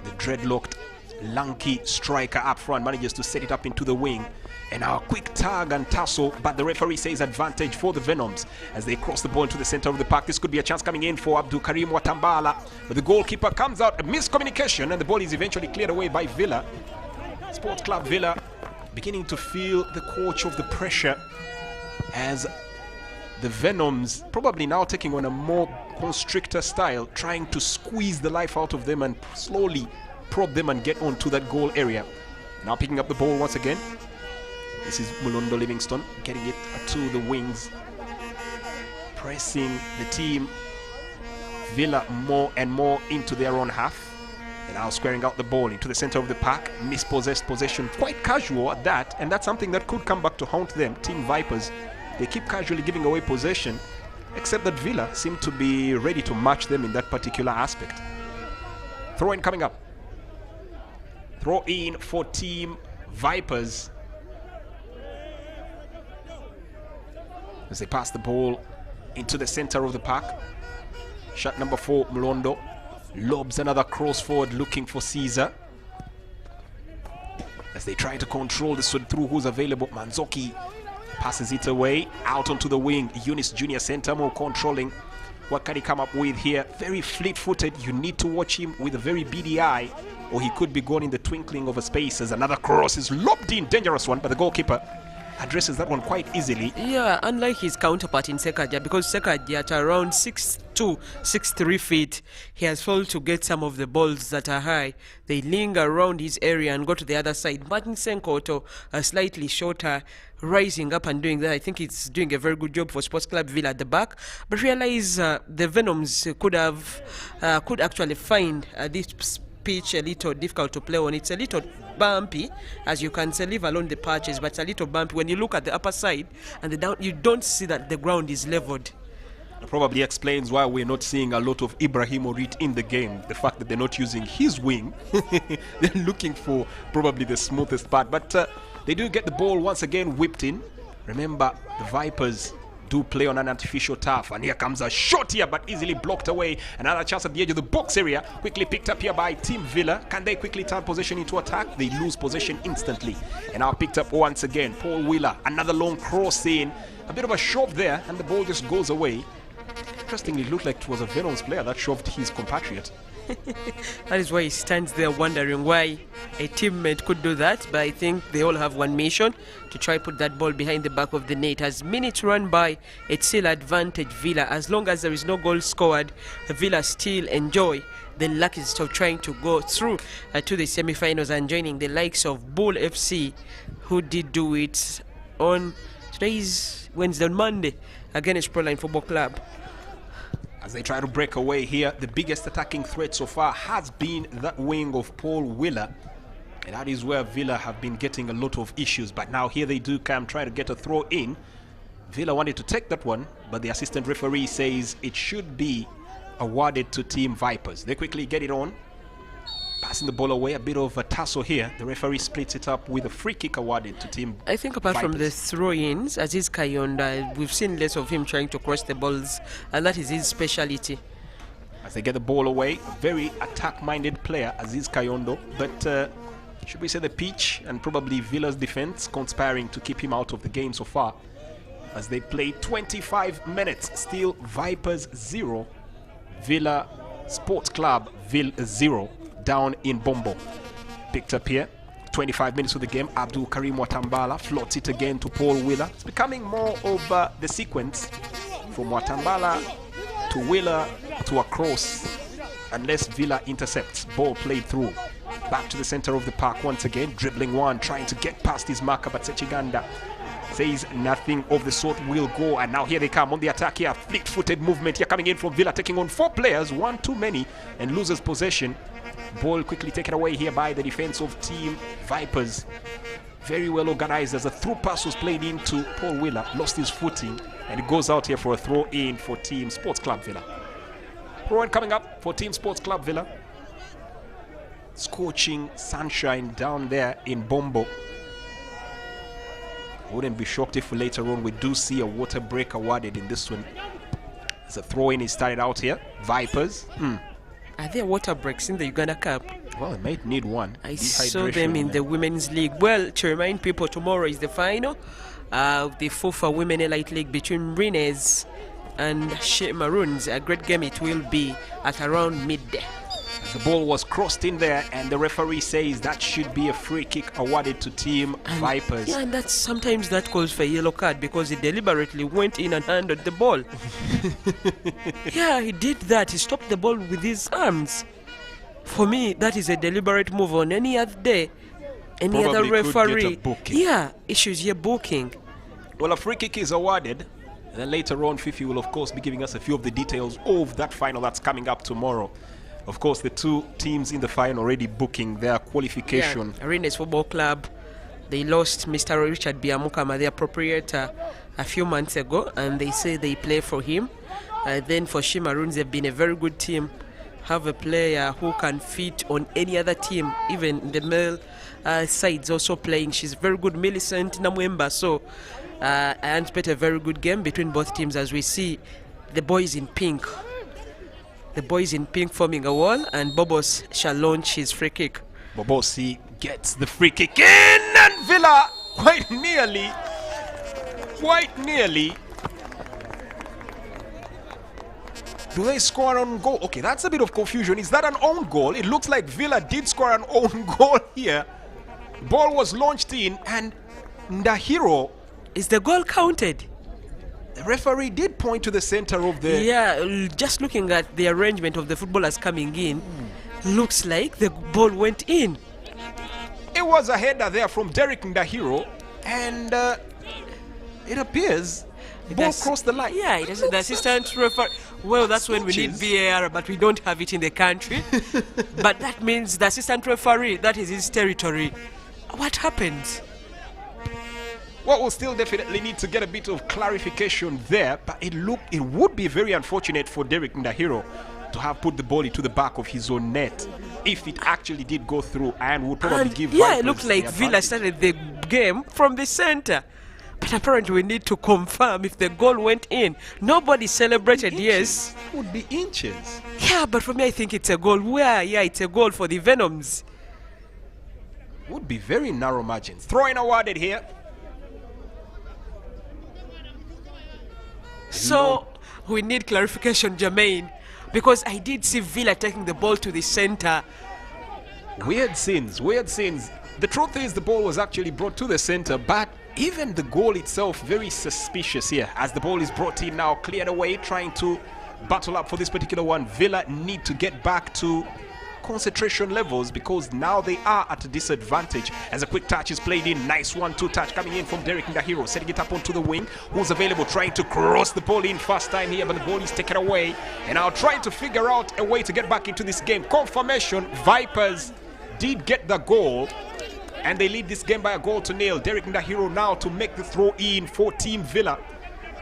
the dreadlocked lanky striker up front manages to set it up into the wing. And our quick tag and tussle, but the referee says advantage for the Venoms as they cross the ball into the center of the park. This could be a chance coming in for Abdul Karim Watambala, but the goalkeeper comes out, a miscommunication, and the ball is eventually cleared away by Villa. Sports Club Villa beginning to feel the coach of the pressure as the Venoms probably now taking on a more constrictor style, trying to squeeze the life out of them and slowly probe them and get onto that goal area. Now picking up the ball once again. This is Mulondo Livingston getting it to the wings, pressing the team Villa more and more into their own half. And now squaring out the ball into the center of the park. Mispossessed possession, quite casual at that, and that's something that could come back to haunt them. Team Vipers, they keep casually giving away possession, except that Villa seem to be ready to match them in that particular aspect. Throw in coming up. Throw in for Team Vipers. As they pass the ball into the center of the park. Shot number 4, Mulondo lobs another cross forward looking for Caesar. As they try to control this one through who's available. Manzoki passes it away out onto the wing. Eunice Junior Sentamo controlling. What can he come up with here? Very fleet-footed. You need to watch him with a very beady eye, or he could be gone in the twinkling of a space. As another cross is lobbed in, dangerous one, but the goalkeeper addresses that one quite easily. Yeah, unlike his counterpart in Sekaja, because Sekaja at around 6'2", 6'3" feet, he has failed to get some of the balls that are high. They linger around his area and go to the other side. Martin Senkoto, slightly shorter, rising up and doing that. I think he's doing a very good job for Sports Club Villa at the back. But realize the Venoms could actually find this pitch a little difficult to play on. It's a little bumpy, as you can see, leave alone the patches, but it's a little bumpy. When you look at the upper side and the down, you don't see that the ground is leveled. It probably explains why we're not seeing a lot of Ibrahim Orit in the game. The fact that they're not using his wing. They're looking for probably the smoothest part, but they do get the ball once again whipped in. Remember, the Vipers do play on an artificial turf. And here comes a shot here, but easily blocked away. Another chance at the edge of the box area. Quickly picked up here by Team Villa. Can they quickly turn possession into attack? They lose possession instantly. And now picked up once again. Paul Wheeler. Another long cross in. A bit of a shove there, and the ball just goes away. Interestingly, it looked like it was a Venom's player that shoved his compatriot. That is why he stands there wondering why a teammate could do that. But I think they all have one mission: to try put that ball behind the back of the net. As minutes run by, it's still advantage Villa. As long as there is no goal scored, Villa still enjoy the luckiest of trying to go through to the semi-finals and joining the likes of Bull FC, who did do it on today's Wednesday, on Monday, against Proline Football Club. As they try to break away here, the biggest attacking threat so far has been that wing of Paul Wheeler. And that is where Villa have been getting a lot of issues. But now here they do come, try to get a throw in. Villa wanted to take that one, but the assistant referee says it should be awarded to Team Vipers. They quickly get it on. Passing the ball away, a bit of a tussle here. The referee splits it up with a free kick awarded to Team I think apart Vipers. from the throw-ins, Aziz Kayonda, we've seen less of him trying to cross the balls, and that is his speciality. As they get the ball away, a very attack-minded player, Aziz Kayondo. But should we say the pitch and probably Villa's defense conspiring to keep him out of the game so far. As they play 25 minutes, still Vipers 0, Villa Sports Club 0. Down in Bombo. Picked up here. 25 minutes of the game. Abdul Karim Watambala floats it again to Paul Wheeler. It's becoming more of the sequence from Watambala to Wheeler to across, unless Villa intercepts. Ball played through. Back to the center of the park once again. Dribbling one, trying to get past his marker, but Sechiganda says nothing of the sort will go. And now here they come on the attack here. Fleet-footed movement here coming in from Villa, taking on 4 players, one too many, and loses possession. Ball quickly taken away here by the defense of Team Vipers. Very well organized as a through pass was played into Paul Wheeler. Lost his footing, and it goes out here for a throw in for Team Sports Club Villa. Throw in coming up for Team Sports Club Villa. Scorching sunshine down there in Bombo. Wouldn't be shocked if later on we do see a water break awarded in this one. As a throw in is started out here. Vipers. Are there water breaks in the Uganda Cup? Well, it might need one. I saw them in the Women's League. Well, to remind people, tomorrow is the final of the Fufa Women Elite League between Rines and She Maroons. A great game it will be at around midday. The ball was crossed in there, and the referee says that should be a free kick awarded to Team Vipers. Yeah, and that's sometimes that calls for a yellow card because he deliberately went in and handled the ball. Yeah, he did that. He stopped the ball with his arms. For me, that is a deliberate move. On any other day, any Probably other referee, could get a booking. yeah, issues here booking. Well, a free kick is awarded, and then later on, Fifi will of course be giving us a few of the details of that final that's coming up tomorrow. Of course, the 2 teams in the final already booking their qualification. Yeah, Rines Football Club, they lost Mr. Richard Biamukama, their proprietor, a few months ago, and they say they play for him. Then for She Maroons, they've been a very good team. Have a player who can fit on any other team, even the male sides also playing. She's very good, Millicent Namwemba. So I anticipate a very good game between both teams as we see the boys in pink. The boys in pink forming a wall, and Bobos shall launch his free kick. Bobosi gets the free kick in, and Villa quite nearly. Do they score an own goal? Okay, that's a bit of confusion. Is that an own goal? It looks like Villa did score an own goal here. Ball was launched in, and Ndahiro. Is the goal counted? The referee did point to the center of the... Yeah, just looking at the arrangement of the footballers coming in, looks like the ball went in. It was a header there from Derek Ndahiro, and it appears ball crossed the line. Yeah, it is the assistant referee. Well, that's when we need VAR, but we don't have it in the country. But that means the assistant referee, that is his territory. What happened? Well, we'll still definitely need to get a bit of clarification there, but it would be very unfortunate for Derek Ndahiro to have put the ball into the back of his own net if it actually did go through, and would probably give yeah, Vipers it looked like the Villa advantage. started the game from the center. But apparently we need to confirm if the goal went in. Nobody celebrated, yes. Would be inches. Yeah, but for me I think it's a goal. Where? Yeah, it's a goal for the Venoms. Would be very narrow margins. Throwing awarded here. So we need clarification, Jermaine, because I did see Villa taking the ball to the center. Weird scenes, weird scenes. The truth is the ball was actually brought to the center, but even the goal itself very suspicious here as the ball is brought in now, cleared away, trying to battle up for this particular one. Villa need to get back to concentration levels because now they are at a disadvantage as a quick touch is played in. Nice 1-2 touch coming in from Derek Ndahiro, setting it up onto the wing. Who's available, trying to cross the ball in first time here, but the ball is taken away, and now trying to figure out a way to get back into this game. Confirmation, Vipers did get the goal and they lead this game by a goal to nil. Derek Ndahiro now to make the throw in for Team Villa.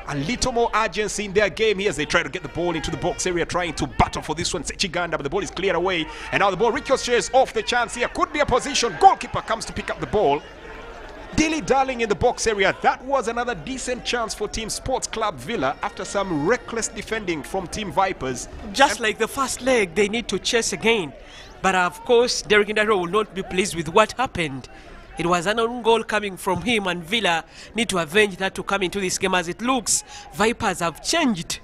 A little more urgency in their game here as they try to get the ball into the box area, trying to battle for this one. Sechiganda, but the ball is cleared away. And now the ball ricochets off the chance here. Could be a position. Goalkeeper comes to pick up the ball. Dilly-dallying in the box area. That was another decent chance for Team Sports Club Villa after some reckless defending from Team Vipers. Just like the first leg, they need to chase again. But of course, Derek Ndahiro will not be pleased with what happened. It was an own goal coming from him, and Villa need to avenge that to come into this game. As it looks, Vipers have changed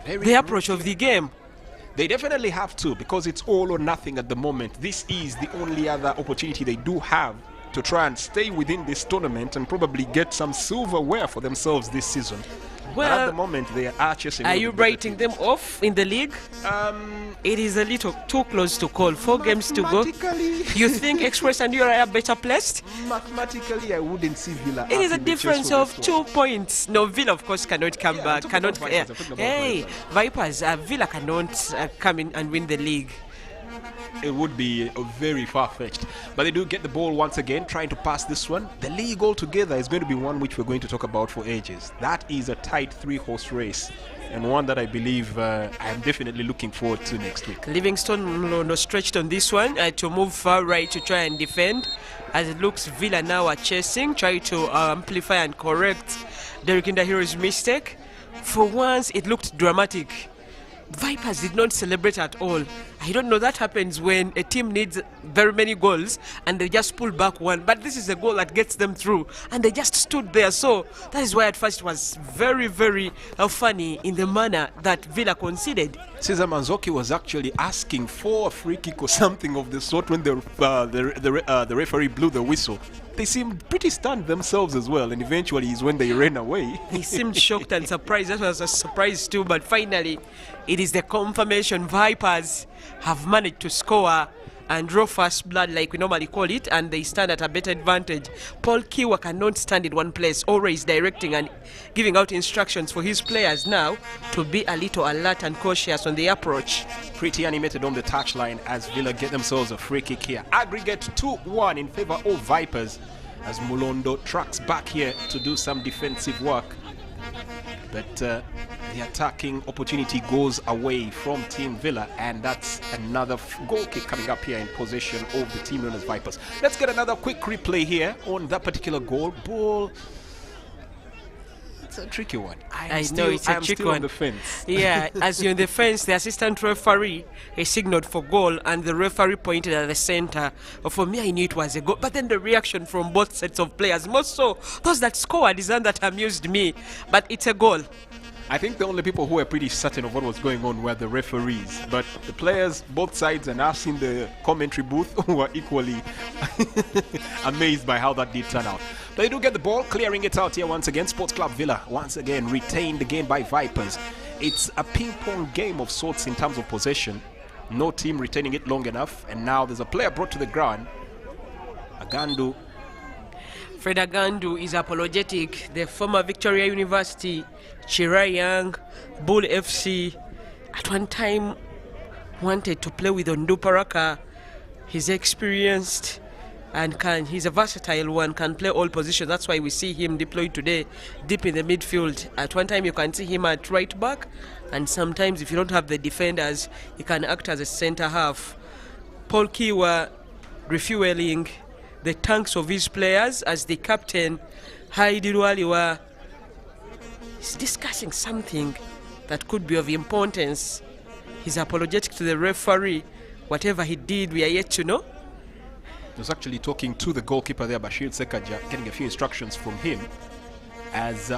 the approach of the game. They definitely have to, because it's all or nothing at the moment. This is the only other opportunity they do have to try and stay within this tournament and probably get some silverware for themselves this season. Well, but at the moment, they are chasing. Are you writing them off in the league? It is a little too close to call. 4 games to go. You think Express and URI are better placed? Mathematically, I wouldn't see Villa. It is a difference of 2 points. No, Villa, of course, cannot come back. Cannot. Hey, Vipers, Villa cannot come in and win the league. It would be very far-fetched, but they do get the ball once again, trying to pass this one. The league altogether is going to be one which we're going to talk about for ages. That is a tight 3-horse race, and one that I believe I am definitely looking forward to next week. Livingston stretched on this one to move far right to try and defend. As it looks, Villa now are chasing, trying to amplify and correct Derek Ndahiro's mistake. For once, it looked dramatic. Vipers did not celebrate at all. I don't know, that happens when a team needs very many goals and they just pull back one, but this is a goal that gets them through and they just stood there. So that is why at first it was very, very funny in the manner that Villa conceded. Cesar Manzoki was actually asking for a free kick or something of the sort when the referee blew the whistle. They seemed pretty stunned themselves as well, and eventually is when they ran away. He seemed shocked and surprised. That was a surprise too, but finally it is the confirmation. Vipers have managed to score and draw first blood like we normally call it, and they stand at a better advantage. Paul Kiwa cannot stand in one place, always directing and giving out instructions for his players now to be a little alert and cautious on the approach. Pretty animated on the touchline as Villa get themselves a free kick here. Aggregate 2-1 in favor of Vipers as Mulondo tracks back here to do some defensive work. But the attacking opportunity goes away from Team Villa, and that's another goal kick coming up here in possession of the team known as Vipers. Let's get another quick replay here on that particular goal. Ball. It's a tricky one. I know it's a tricky one. On the fence. Yeah, as you're on the fence, the assistant referee signaled for goal, and the referee pointed at the center. For me, I knew it was a goal, but then the reaction from both sets of players, most so those that scored, is one that amused me. But it's a goal. I think the only people who were pretty certain of what was going on were the referees, but the players, both sides, and us in the commentary booth were equally amazed by how that did turn out. They do get the ball, clearing it out here once again. Sports Club Villa once again retained again by Vipers. It's a ping-pong game of sorts in terms of possession. No team retaining it long enough, and now there's a player brought to the ground. Agandu. Fred Agandu is apologetic. The former Victoria University, Chira Young, Bull FC, at one time wanted to play with Onduparaka. He's experienced and he's a versatile one, can play all positions. That's why we see him deployed today deep in the midfield. At one time you can see him at right back, and sometimes if you don't have the defenders, he can act as a center half. Paul Kiwa refueling the tanks of his players as the captain Heidi Rualiwa is discussing something that could be of importance. He's apologetic to the referee. Whatever he did, we are yet to know. He was actually talking to the goalkeeper there, Bashir Sekaja, getting a few instructions from him, as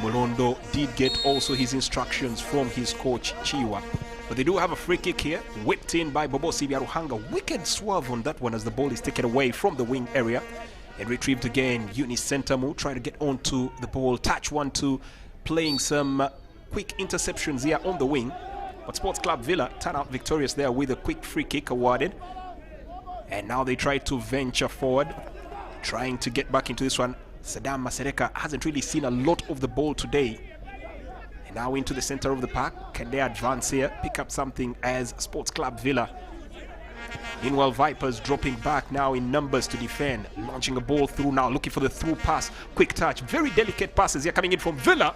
Molondo did get also his instructions from his coach Chiwa. But they do have a free kick here, whipped in by Bobosi Biaruhanga. Wicked swerve on that one as the ball is taken away from the wing area and retrieved again. Eunice Sentamu trying to get onto the ball, touch 1-2, playing some quick interceptions here on the wing. But Sports Club Villa turn out victorious there with a quick free kick awarded. And now they try to venture forward, trying to get back into this one. Saddam Masereka hasn't really seen a lot of the ball today. And now into the center of the park. Can they advance here, pick up something as Sports Club Villa? Meanwhile, Vipers dropping back now in numbers to defend. Launching a ball through now, looking for the through pass. Quick touch, very delicate passes here coming in from Villa.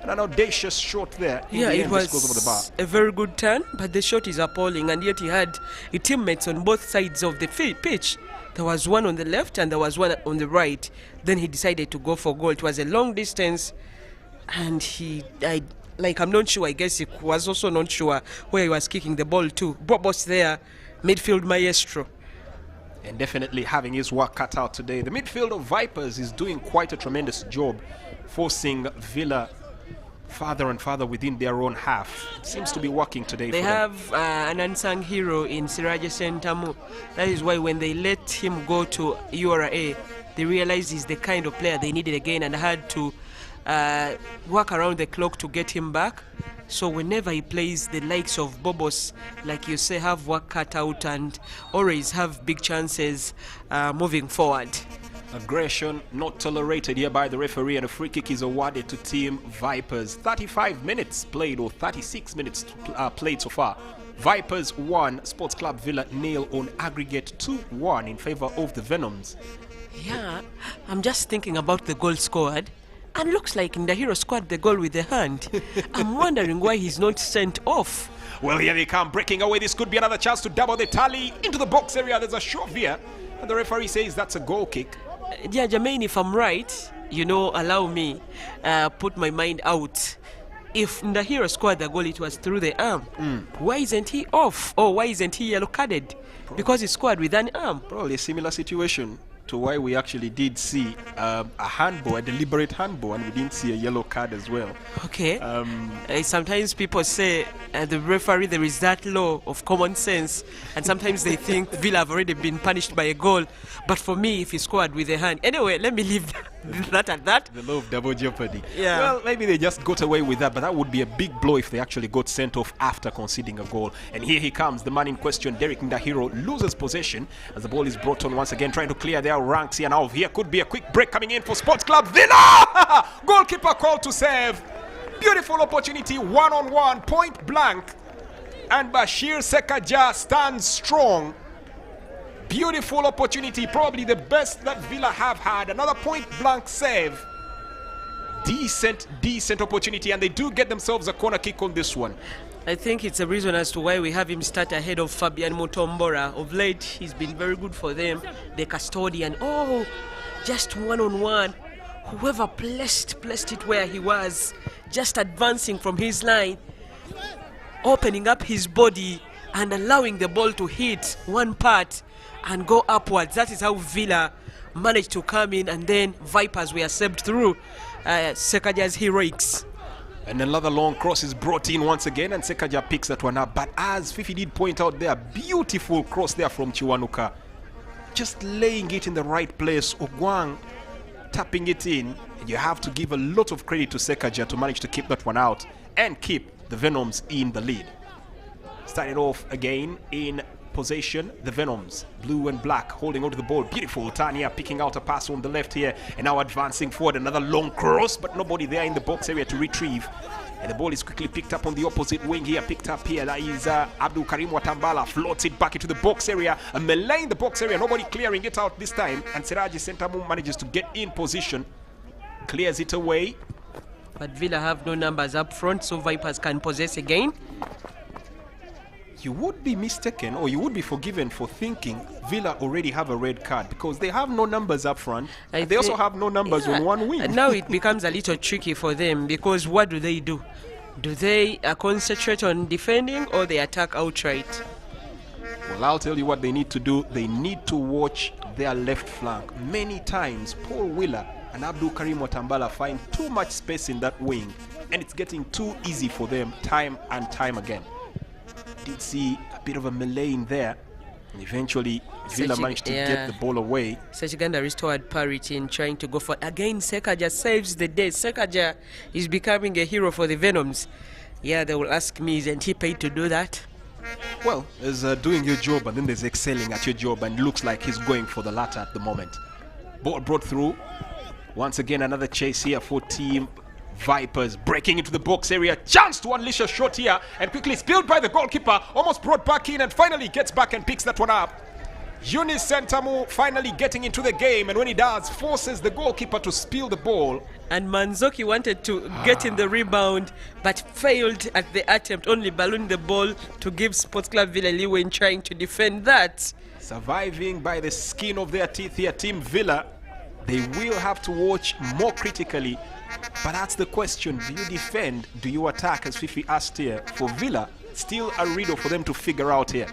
And an audacious shot there. Yeah, it was a very good turn, but the shot is appalling, and yet he had teammates on both sides of the pitch. There was one on the left and there was one on the right. Then he decided to go for goal. It was a long distance, and I'm not sure. I guess he was also not sure where he was kicking the ball to. Bobos there, midfield maestro. And definitely having his work cut out today. The midfield of Vipers is doing quite a tremendous job, forcing Villa farther and farther within their own half. It seems to be working today. They have an unsung hero in Siraje Sentamu. That is why when they let him go to URA, they realized he's the kind of player they needed again and had to work around the clock to get him back. So whenever he plays, the likes of Bobos, like you say, have work cut out and always have big chances moving forward. Aggression not tolerated here by the referee, and a free kick is awarded to Team Vipers. 35 minutes played, or 36 minutes played so far. Vipers 1, Sports Club Villa 0 on aggregate 2-1 in favor of the Venoms. Yeah, I'm just thinking about the goal scored, and looks like Ndahiro scored the goal with the hand. I'm wondering why he's not sent off. Well, here they come, breaking away. This could be another chance to double the tally. Into the box area, there's a shove here, and the referee says that's a goal kick. Yeah, Jermaine, if I'm right, allow me put my mind out. If Ndahiro scored the goal, it was through the arm. Why isn't he off? Or why isn't he yellow carded? Because he scored with an arm. Probably a similar situation to why we actually did see a handball, a deliberate handball, and we didn't see a yellow card as well. Okay. Sometimes people say the referee, there is that law of common sense, and sometimes they think Villa have already been punished by a goal. But for me, if he scored with a hand, anyway, let me leave that at that. The law of double jeopardy. Yeah. Well, maybe they just got away with that, but that would be a big blow if they actually got sent off after conceding a goal. And here he comes, the man in question, Derek Ndahiro, loses possession as the ball is brought on once again, trying to clear their ranks here. Now here could be a quick break coming in for Sports Club Villa. Goalkeeper called to save. Beautiful opportunity, one-on-one, point blank, and Bashir Sekaja stands strong. Beautiful opportunity, probably the best that Villa have had. Another point blank save. Decent opportunity, and they do get themselves a corner kick on this one. I think it's a reason as to why we have him start ahead of Fabian Mutombora. Of late, he's been very good for them. The custodian, just one-on-one. Whoever placed it where he was, just advancing from his line, opening up his body and allowing the ball to hit one part and go upwards. That is how Villa managed to come in, and then Vipers were saved through Sekaja's heroics. And another long cross is brought in once again, and Sekaja picks that one up. But as Fifi did point out there, beautiful cross there from Chiwanuka. Just laying it in the right place. Ogwang tapping it in. And you have to give a lot of credit to Sekaja to manage to keep that one out and keep the Venoms in the lead. Started off again in possession, the Venoms, blue and black, holding onto the ball. Beautiful Tanya picking out a pass on the left here, and now advancing forward. Another long cross, but nobody there in the box area to retrieve. And the ball is quickly picked up on the opposite wing here, picked up here. That is Abdul Karim Watambala, floats it back into the box area. A melee in the box area, nobody clearing it out this time. And Siraji Sentamu manages to get in position, clears it away. But Villa have no numbers up front, so Vipers can possess again. you would be mistaken or you would be forgiven for thinking Villa already have a red card because they have no numbers up front. They also have no numbers on one wing. And now it becomes a little tricky for them because what do they do? Do they concentrate on defending or they attack outright? Well, I'll tell you what they need to do. They need to watch their left flank. Many times, Paul Wheeler and Abdul Karim Watambala find too much space in that wing, and it's getting too easy for them time and time again. Did see a bit of a melee in there, and eventually Villa managed to get the ball away. Uganda restored parity in trying to go for it. Again, Sekaja saves the day. Sekaja is becoming a hero for the Venoms. Yeah, they will ask me, isn't he paid to do that? Well, there's doing your job and then there's excelling at your job, and looks like he's going for the latter at the moment. Ball brought through. Once again, another chase here for Team Vipers, breaking into the box area. Chance to unleash a shot here, and quickly spilled by the goalkeeper. Almost brought back in, and finally gets back and picks that one up. Eunice Sentamu finally getting into the game, and when he does, forces the goalkeeper to spill the ball. And Manzoki wanted to get in the rebound, but failed at the attempt, only ballooning the ball to give Sports Club Villa leeway in trying to defend that. Surviving by the skin of their teeth here, Team Villa. They will have to watch more critically. But that's the question. Do you defend? Do you attack? As Fifi asked here. For Villa, still a riddle for them to figure out here.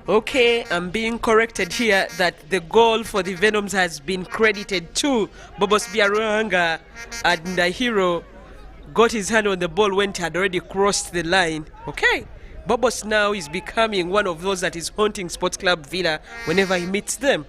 Okay, I'm being corrected here that the goal for the Venoms has been credited to Bobos Biaruanga, and the hero got his hand on the ball when it had already crossed the line. Okay, Bobos now is becoming one of those that is haunting Sports Club Villa whenever he meets them.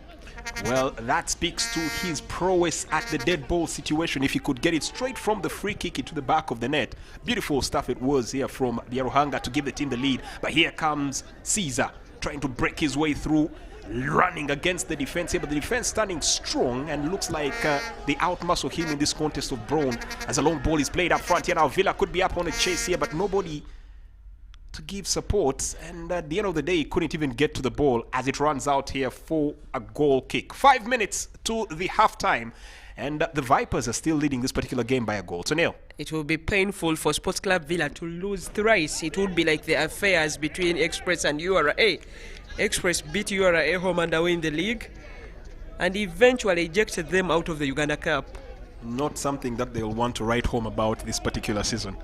Well, that speaks to his prowess at the dead ball situation. If he could get it straight from the free kick into the back of the net. Beautiful stuff it was here from Biaruhanga to give the team the lead. But here comes Caesar, trying to break his way through, running against the defense here, but the defense standing strong, and looks like they outmuscle him in this contest of brawn as a long ball is played up front here. Now Villa could be up on a chase here, but nobody to give support, and at the end of the day he couldn't even get to the ball as it runs out here for a goal kick. 5 minutes to the halftime, and the Vipers are still leading this particular game by a goal to nil. It will be painful for Sports Club Villa to lose thrice. It would be like the affairs between Express and URA. Express beat URA home and away in the league and eventually ejected them out of the Uganda Cup. Not something that they'll want to write home about this particular season.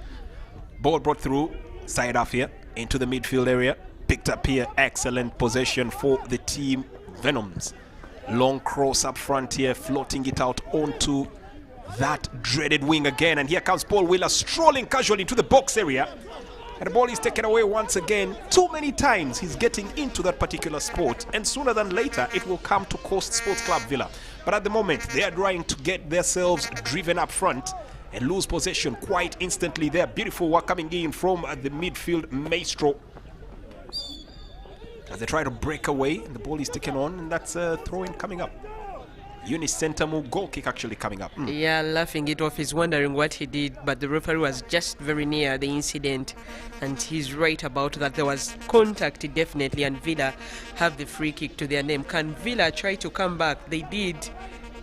Ball brought through, side off here into the midfield area, picked up here. Excellent possession for the Team Venoms. Long cross up front here, floating it out onto that dreaded wing again, and here comes Paul Wheeler strolling casually into the box area, and the ball is taken away once again. Too many times he's getting into that particular spot, and sooner than later it will come to cost Sports Club Villa. But at the moment they are trying to get themselves driven up front and lose possession quite instantly there. Beautiful work coming in from the midfield maestro as they try to break away, and the ball is taken on, and that's a throw-in coming up. Eunice Sentamu, goal kick actually coming up. Yeah, laughing it off. He's wondering what he did, but the referee was just very near the incident, and he's right about that. There was contact definitely, and Villa have the free kick to their name. Can Villa try to come back? They did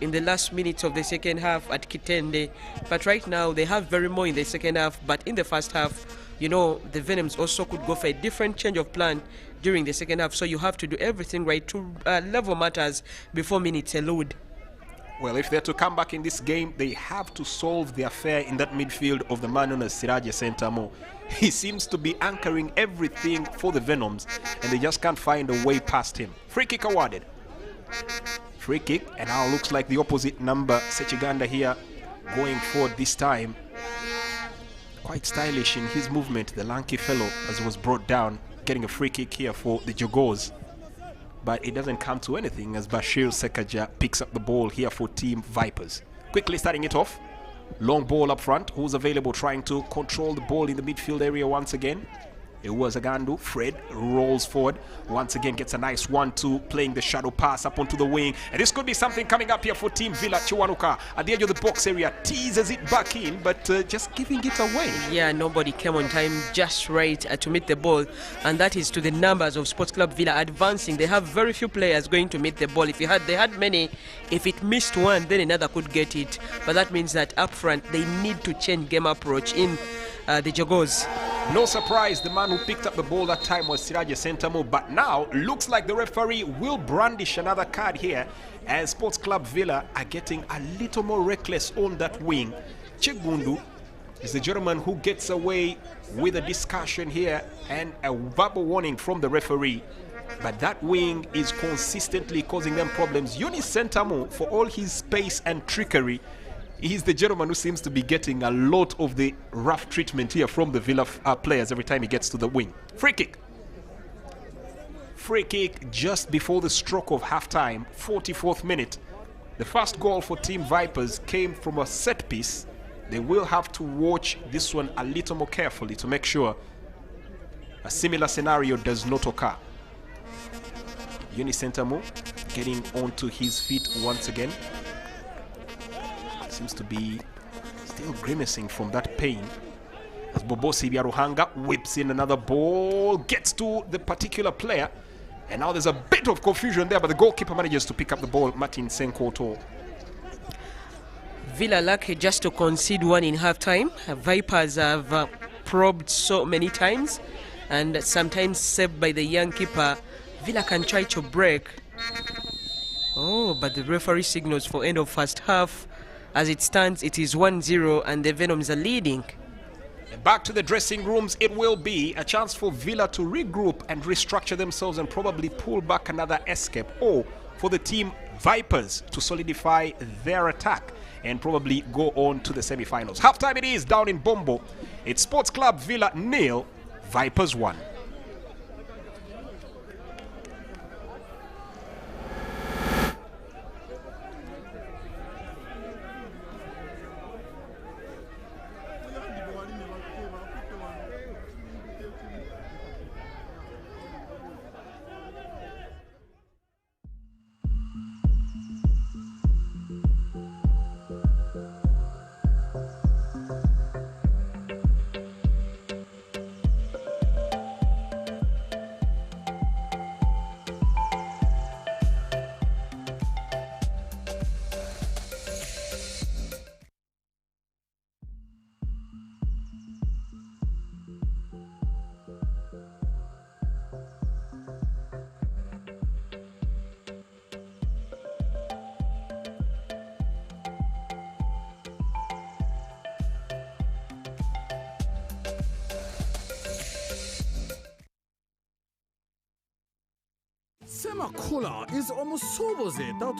in the last minutes of the second half at Kitende, but right now they have very more in the second half. But in the first half, you know, the Venoms also could go for a different change of plan during the second half, so you have to do everything right to level matters before minutes elude. Well, if they're to come back in this game, they have to solve the affair in that midfield of the man known as Siraje Sentamo. He seems to be anchoring everything for the Venoms, and they just can't find a way past him. Free kick awarded. Free kick, and now looks like the opposite number, Sechiganda here, going forward this time. Quite stylish in his movement, the lanky fellow, as he was brought down, getting a free kick here for the Jogos. But it doesn't come to anything as Bashir Sekaja picks up the ball here for Team Vipers. Quickly starting it off. Long ball up front. Who's available trying to control the ball in the midfield area once again? It was Agandu. Fred rolls forward. Once again gets a nice 1-2, playing the shadow pass up onto the wing. And this could be something coming up here for Team Villa. Chiwanuka at the edge of the box area teases it back in, but just giving it away. Yeah, nobody came on time just right to meet the ball. And that is to the numbers of Sports Club Villa advancing. They have very few players going to meet the ball. If they had many, if it missed one, then another could get it. But that means that up front, they need to change game approach in the Jogos. No surprise, the man who picked up the ball that time was Siraje Sentamu, but now looks like the referee will brandish another card here as Sports Club Villa are getting a little more reckless on that wing. Chigundu is the gentleman who gets away with a discussion here and a verbal warning from the referee. But that wing is consistently causing them problems. Yunis Sentamu, for all his space and trickery, he's the gentleman who seems to be getting a lot of the rough treatment here from the Villa players every time he gets to the wing. Free kick. Free kick just before the stroke of halftime, 44th minute. The first goal for Team Vipers came from a set piece. They will have to watch this one a little more carefully to make sure a similar scenario does not occur. Yunis Sentamu getting onto his feet once again. Seems to be still grimacing from that pain. As Bobosi Biaruhanga whips in another ball, gets to the particular player. And now there's a bit of confusion there, but the goalkeeper manages to pick up the ball, Martin Senkoto. Villa lucky just to concede one in halftime. Vipers have probed so many times and sometimes saved by the young keeper. Villa can try to break. Oh, but the referee signals for end of first half. As it stands, it is 1-0 and the Venoms are leading. And back to the dressing rooms, it will be a chance for Villa to regroup and restructure themselves and probably pull back another escape, or for the team Vipers to solidify their attack and probably go on to the semi-finals. Halftime it is down in Bombo. It's Sports Club Villa 0, Vipers 1. Semakula is almost sober.